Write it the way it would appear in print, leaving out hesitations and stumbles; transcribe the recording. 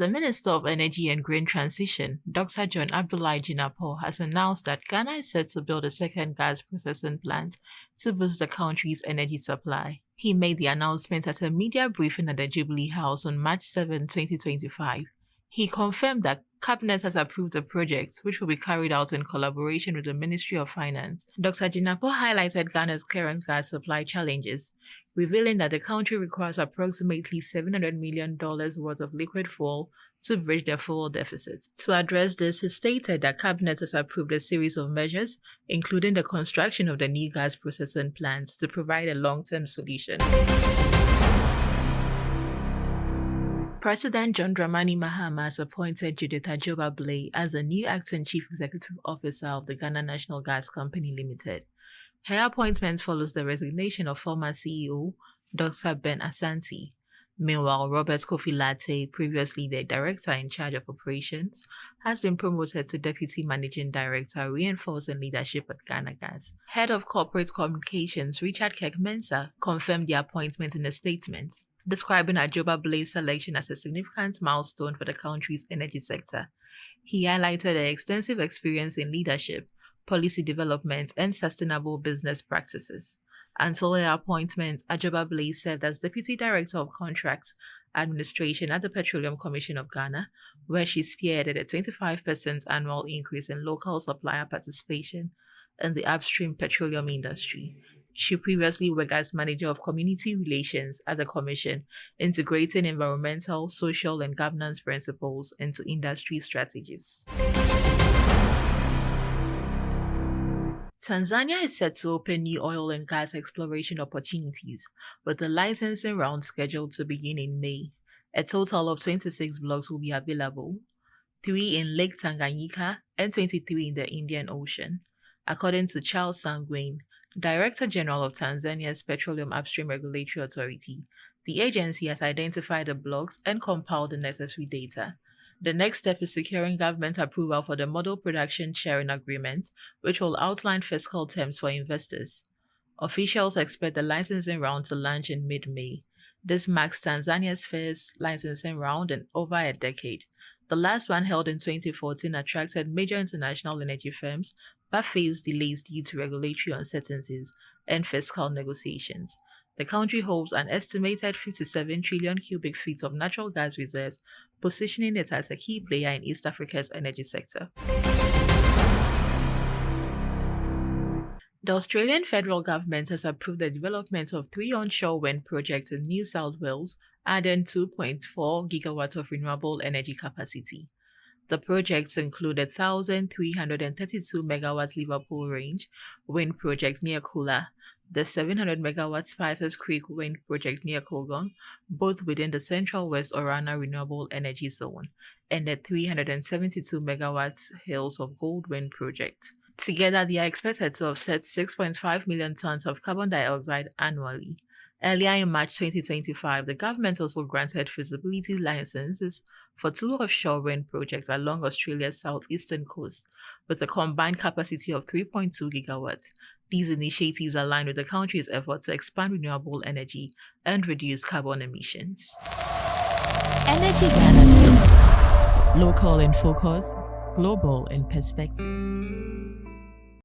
The Minister of Energy and Green Transition, Dr. John Abdullahi Jinapor, has announced that Ghana is set to build a second gas processing plant to boost the country's energy supply. He made the announcement at a media briefing at the Jubilee House on March 7, 2025. He confirmed that Cabinet has approved the project, which will be carried out in collaboration with the Ministry of Finance. Dr. Jinapor highlighted Ghana's current gas supply challenges, revealing that the country requires approximately $700 million worth of liquid fuel to bridge the fuel deficit. To address this, he stated that Cabinet has approved a series of measures, including the construction of the new gas processing plant, to provide a long-term solution. President John Dramani Mahama has appointed Judith Adjobah Blay as the new acting Chief Executive Officer of the Ghana National Gas Company Limited. Her appointment follows the resignation of former CEO Dr. Ben Asante. Meanwhile, Robert Kofi Latte, previously the director in charge of operations, has been promoted to Deputy Managing Director, reinforcing leadership at Ghana Gas. Head of Corporate Communications Richard Kek-Mensah confirmed the appointment in a statement, describing Adjobah Blay's selection as a significant milestone for the country's energy sector. He highlighted her extensive experience in leadership, policy development, and sustainable business practices. Until her appointment, Adjobah Blay served as Deputy Director of Contracts Administration at the Petroleum Commission of Ghana, where she spearheaded a 25% annual increase in local supplier participation in the upstream petroleum industry. She previously worked as Manager of Community Relations at the Commission, integrating environmental, social, and governance principles into industry strategies. Tanzania is set to open new oil and gas exploration opportunities, with the licensing round scheduled to begin in May. A total of 26 blocks will be available, 3 in Lake Tanganyika and 23 in the Indian Ocean. According to Charles Sangwin, Director General of Tanzania's Petroleum Upstream Regulatory Authority, the agency has identified the blocks and compiled the necessary data. The next step is securing government approval for the Model Production Sharing Agreement, which will outline fiscal terms for investors. Officials expect the licensing round to launch in mid-May. This marks Tanzania's first licensing round in over a decade. The last one, held in 2014, attracted major international energy firms but faced delays due to regulatory uncertainties and fiscal negotiations. The country holds an estimated 57 trillion cubic feet of natural gas reserves, positioning it as a key player in East Africa's energy sector. The Australian federal government has approved the development of 3 onshore wind projects in New South Wales, adding 2.4 gigawatts of renewable energy capacity. The projects include a 1,332 megawatts Liverpool Range wind project near Kula, the 700 megawatt Spices Creek wind project near Kogong, both within the Central West Orana Renewable Energy Zone, and the 372 megawatt Hills of Gold wind project. Together, they are expected to offset 6.5 million tons of carbon dioxide annually. Earlier in March 2025, the government also granted feasibility licenses for 2 offshore wind projects along Australia's southeastern coast, with a combined capacity of 3.2 gigawatts. These initiatives align with the country's effort to expand renewable energy and reduce carbon emissions. Energy Ghana, local in focus, global in perspective.